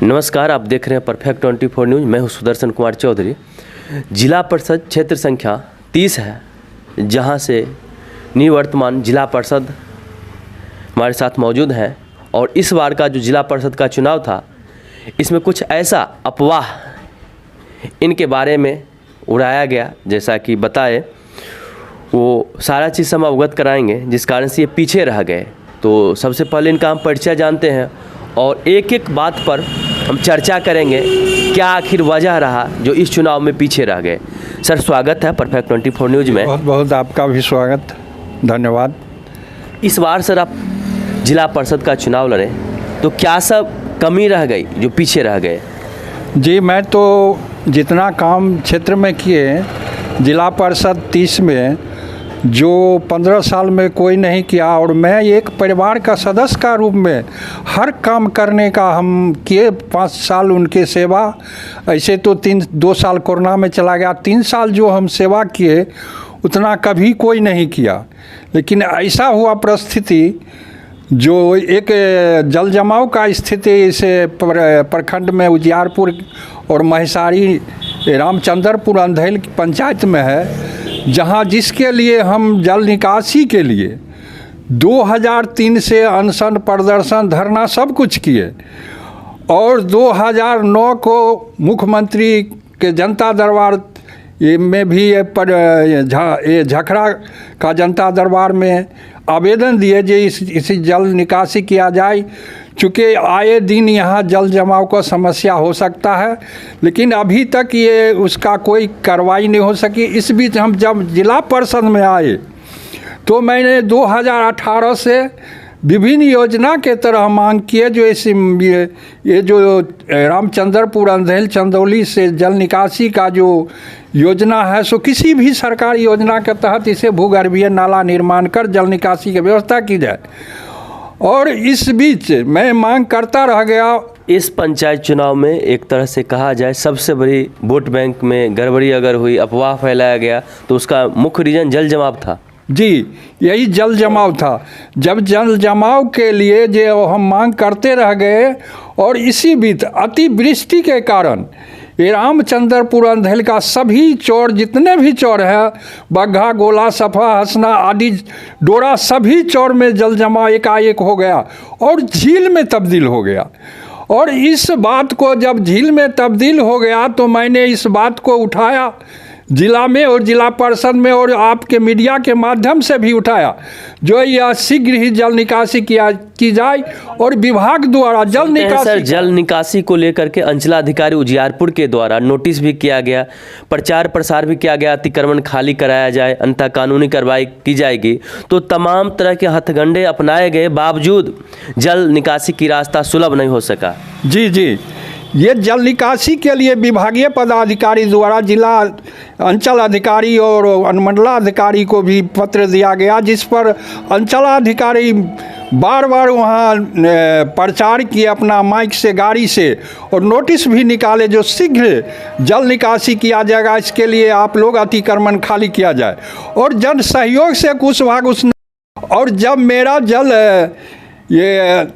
नमस्कार, आप देख रहे हैं परफेक्ट 24 न्यूज़। मैं हूं सुदर्शन कुमार चौधरी। जिला परिषद क्षेत्र संख्या 30 है, जहां से निवर्तमान जिला परिषद हमारे साथ मौजूद हैं। और इस बार का जो जिला परिषद का चुनाव था, इसमें कुछ ऐसा अफवाह इनके बारे में उड़ाया गया, जैसा कि बताए वो सारा चीज़ हम अवगत कराएंगे, जिस कारण से ये पीछे रह गए। तो सबसे पहले इनका हम परिचय जानते हैं और एक एक बात पर हम चर्चा करेंगे, क्या आखिर वजह रहा जो इस चुनाव में पीछे रह गए। सर, स्वागत है परफेक्ट 24 न्यूज़ में। बहुत बहुत आपका भी स्वागत, धन्यवाद। इस बार सर आप जिला परिषद का चुनाव लड़े, तो क्या सब कमी रह गई जो पीछे रह गए? जी, मैं तो जितना काम क्षेत्र में किए, जिला परिषद 30 में जो 15 साल में कोई नहीं किया, और मैं एक परिवार का सदस्य का रूप में हर काम करने का हम किए। 5 साल उनके सेवा, ऐसे तो 2 साल कोरोना में चला गया, 3 साल जो हम सेवा किए उतना कभी कोई नहीं किया। लेकिन ऐसा हुआ परिस्थिति, जो एक जल जमाव का स्थिति इस प्रखंड में उजियारपुर और महिसारी रामचंद्रपुर अंधेल की पंचायत में है, जहां जिसके लिए हम जल निकासी के लिए 2003 से अनशन, प्रदर्शन, धरना सब कुछ किए। और 2009 को मुख्यमंत्री के जनता दरबार में भी ये झखरा का जनता दरबार में आवेदन दिए जो इसी जल निकासी किया जाए, चूँकि आए दिन यहाँ जल जमाव का समस्या हो सकता है, लेकिन अभी तक ये उसका कोई कार्रवाई नहीं हो सकी। इस बीच हम जब जिला परिषद में आए तो मैंने 2018 से विभिन्न योजना के तरह मांग किए, जो ये जो रामचंद्रपुर अंधेल चंदौली से जल निकासी का जो योजना है, सो किसी भी सरकारी योजना के तहत इसे भूगर्भीय नाला निर्माण कर जल निकासी की व्यवस्था की जाए। और इस बीच मैं मांग करता रह गया। इस पंचायत चुनाव में एक तरह से कहा जाए सबसे बड़ी वोट बैंक में गड़बड़ी अगर हुई, अफवाह फैलाया गया, तो उसका मुख्य रीजन जल जमाव था। जी, यही जल जमाव था। जब जल जमाव के लिए जो हम मांग करते रह गए, और इसी बीच अतिवृष्टि के कारण ये रामचंद्रपुर अंधेल का सभी चौर, जितने भी चौर हैं, बग्घा, गोला, सफा, हसना आदि डोरा, सभी चौर में जल जमाव एकाएक हो गया और झील में तब्दील हो गया। और इस बात को जब झील में तब्दील हो गया तो मैंने इस बात को उठाया जिला में और जिला परिषद में, और आपके मीडिया के माध्यम से भी उठाया, जो यह शीघ्र ही जल निकासी की जाए। और विभाग द्वारा जल निकासी को लेकर के अंचलाधिकारी उजियारपुर के द्वारा नोटिस भी किया गया, प्रचार प्रसार भी किया गया, अतिक्रमण खाली कराया जाए, अंतः कानूनी कार्रवाई की जाएगी। तो तमाम तरह के हथकंडे अपनाए गए, बावजूद जल निकासी की रास्ता सुलभ नहीं हो सका। जी जी, ये जल निकासी के लिए विभागीय पदाधिकारी द्वारा जिला अंचल अधिकारी और अनुमंडलाधिकारी को भी पत्र दिया गया, जिस पर अंचलाधिकारी बार बार वहाँ प्रचार किए अपना माइक से, गाड़ी से, और नोटिस भी निकाले जो शीघ्र जल निकासी किया जाएगा, इसके लिए आप लोग अतिक्रमण खाली किया जाए। और जन सहयोग से कुछ भाग उसने। और जब मेरा ये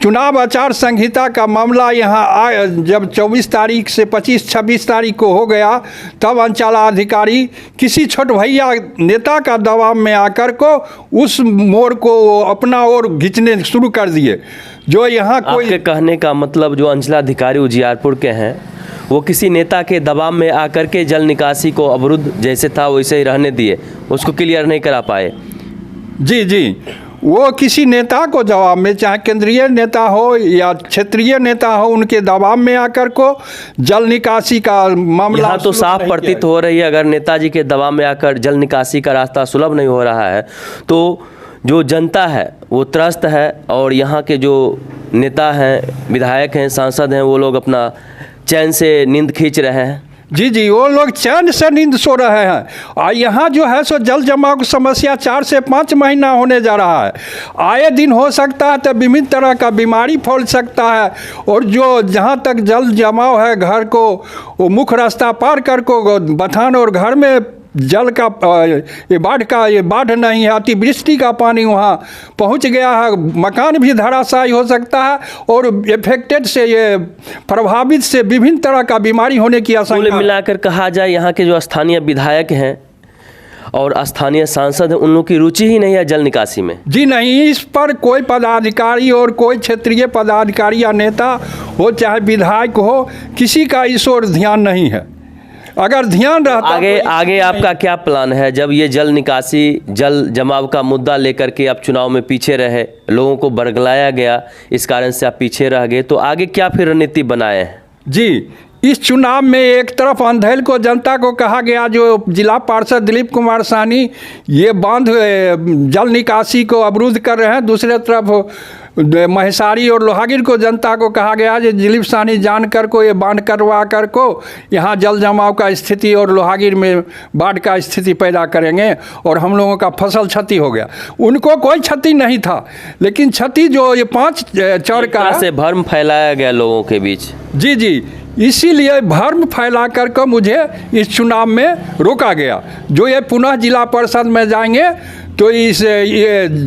चुनाव आचार संहिता का मामला यहाँ जब 24 तारीख से 25-26 तारीख को हो गया, तब अंचलाधिकारी किसी छोट भैया नेता का दबाव में आकर को उस मोड़ को अपना ओर खींचने शुरू कर दिए। जो यहाँ कोई, आपके कहने का मतलब जो अंचलाधिकारी उजियारपुर के हैं, वो किसी नेता के दबाव में आकर के जल निकासी को अवरुद्ध जैसे था वैसे ही रहने दिए, उसको क्लियर नहीं करा पाए। जी जी, वो किसी नेता को दबाव में, चाहे केंद्रीय नेता हो या क्षेत्रीय नेता हो, उनके दबाव में आकर को जल निकासी का मामला यहाँ तो साफ प्रतीत हो रही है, अगर नेताजी के दबाव में आकर जल निकासी का रास्ता सुलभ नहीं हो रहा है तो जो जनता है वो त्रस्त है, और यहाँ के जो नेता हैं, विधायक हैं, सांसद हैं, वो लोग अपना चैन से नींद खींच रहे हैं। जी जी, वो लोग चैन से नींद सो रहे हैं। और यहाँ जो है सो जल जमाव की समस्या 4 से 5 महीना होने जा रहा है। आए दिन हो सकता है तो विभिन्न तरह का बीमारी फैल सकता है। और जो जहाँ तक जल जमाव है, घर को वो मुख्य रास्ता पार कर को बथान और घर में जल का ये बाढ़ नहीं है, अतिवृष्टि का पानी वहाँ पहुँच गया है, मकान भी धराशायी हो सकता है और इफेक्टेड से ये प्रभावित से विभिन्न तरह का बीमारी होने की कुल आशंका। मिलाकर कहा जाए यहाँ के जो स्थानीय विधायक हैं और स्थानीय सांसद हैं, उन लोगों की रुचि ही नहीं है जल निकासी में। जी नहीं, इस पर कोई पदाधिकारी और कोई क्षेत्रीय पदाधिकारी या नेता हो चाहे विधायक हो, किसी का इस ओर ध्यान नहीं है। अगर ध्यान रहता आगे आपका क्या प्लान है? जब ये जल निकासी, जल जमाव का मुद्दा लेकर के आप चुनाव में पीछे रहे, लोगों को बरगलाया गया, इस कारण से आप पीछे रह गए, तो आगे क्या फिर रणनीति बनाए हैं? जी, इस चुनाव में एक तरफ अंधेल को जनता को कहा गया, जो जिला पार्षद दिलीप कुमार साहनी ये बांध जल निकासी को अवरुद्ध कर रहे हैं, दूसरे तरफ महेसारी और लोहागिर को जनता को कहा गया जो दिलीप साहनी जानकर को ये बांध करवा कर को यहाँ जल जमाव का स्थिति और लोहागिर में बाढ़ का स्थिति पैदा करेंगे और हम लोगों का फसल क्षति हो गया। उनको कोई क्षति नहीं था, लेकिन क्षति जो ये 5 चौर का से भ्रम फैलाया गया लोगों के बीच। जी, इसीलिए भ्रम फैला कर मुझे इस चुनाव में रोका गया। जो ये पुनः जिला परिषद में जाएंगे तो ये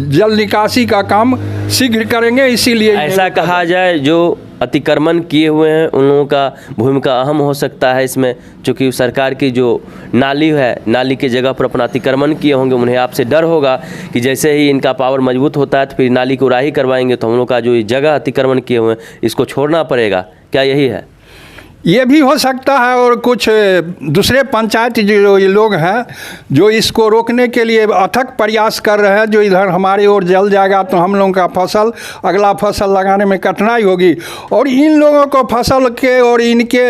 जल निकासी का काम शीघ्र करेंगे, इसीलिए ऐसा कहा जाए जो अतिक्रमण किए हुए हैं उन लोगों का भूमिका अहम हो सकता है इसमें, क्योंकि सरकार की जो नाली है, नाली की जगह पर अपना अतिक्रमण किए होंगे, उन्हें आपसे डर होगा कि जैसे ही इनका पावर मजबूत होता है तो फिर नाली को उराही करवाएंगे तो हम लोग का जो जगह अतिक्रमण किए हुए हैं इसको छोड़ना पड़ेगा। क्या यही है? ये भी हो सकता है, और कुछ दूसरे पंचायत जो ये लोग हैं जो इसको रोकने के लिए अथक प्रयास कर रहे हैं, जो इधर हमारी ओर जल जाएगा तो हम लोगों का फसल, अगला फसल लगाने में कठिनाई होगी, और इन लोगों को फसल के और इनके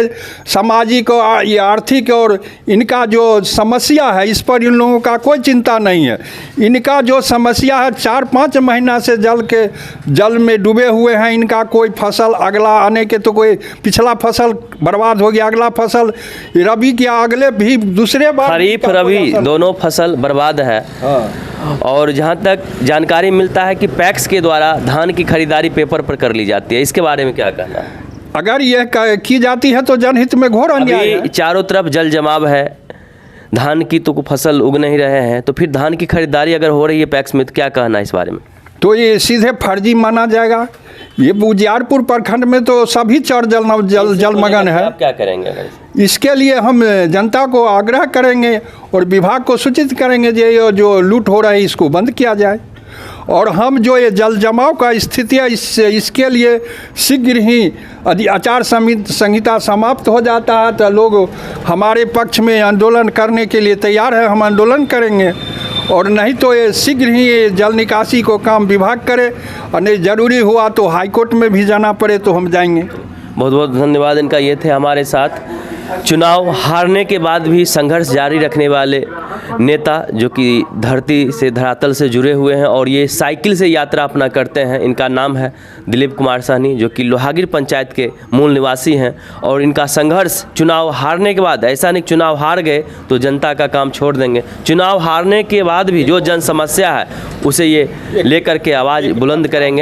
सामाजिक और ये आर्थिक और इनका जो समस्या है इस पर इन लोगों का कोई चिंता नहीं है। इनका जो समस्या है 4-5 महीना से जल में डूबे हुए हैं, इनका कोई फसल अगला आने के तो कोई पिछला फसल बर्बाद हो गया, अगला फसल रबी के अगले भी दूसरे बार खरीफ रबी दोनों फसल बर्बाद है। हाँ। और जहाँ तक जानकारी मिलता है कि पैक्स के द्वारा धान की खरीदारी पेपर पर कर ली जाती है, इसके बारे में क्या कहना है? अगर यह की जाती है तो जनहित में घोर अन्याय है। चारों तरफ जल जमाव है, धान की तो फसल उग नहीं रहे हैं, तो फिर धान की खरीदारी अगर हो रही है पैक्स में तो क्या कहना है इस बारे में? तो ये सीधे फर्जी माना जाएगा। ये उजियारपुर प्रखंड में तो सभी चर जलमग्न है। आप क्या करेंगे अगर इसके लिए हम जनता को आग्रह करेंगे और विभाग को सूचित करेंगे ये जो लूट हो रहा है इसको बंद किया जाए, और हम जो ये जल जमाव का स्थिति है इसके लिए शीघ्र ही आचार संहिता समाप्त हो जाता है तो लोग हमारे पक्ष में आंदोलन करने के लिए तैयार है, हम आंदोलन करेंगे, और नहीं तो ये शीघ्र ही ये जल निकासी को काम विभाग करे, और नहीं ज़रूरी हुआ तो हाईकोर्ट में भी जाना पड़े तो हम जाएंगे। बहुत बहुत धन्यवाद। इनका ये थे हमारे साथ चुनाव हारने के बाद भी संघर्ष जारी रखने वाले नेता, जो कि धरती से धरातल से जुड़े हुए हैं और ये साइकिल से यात्रा अपना करते हैं। इनका नाम है दिलीप कुमार साहनी, जो कि लोहागिर पंचायत के मूल निवासी हैं, और इनका संघर्ष चुनाव हारने के बाद, ऐसा नहीं चुनाव हार गए तो जनता का काम छोड़ देंगे, चुनाव हारने के बाद भी जो जन समस्या है उसे ये लेकर के आवाज़ बुलंद करेंगे।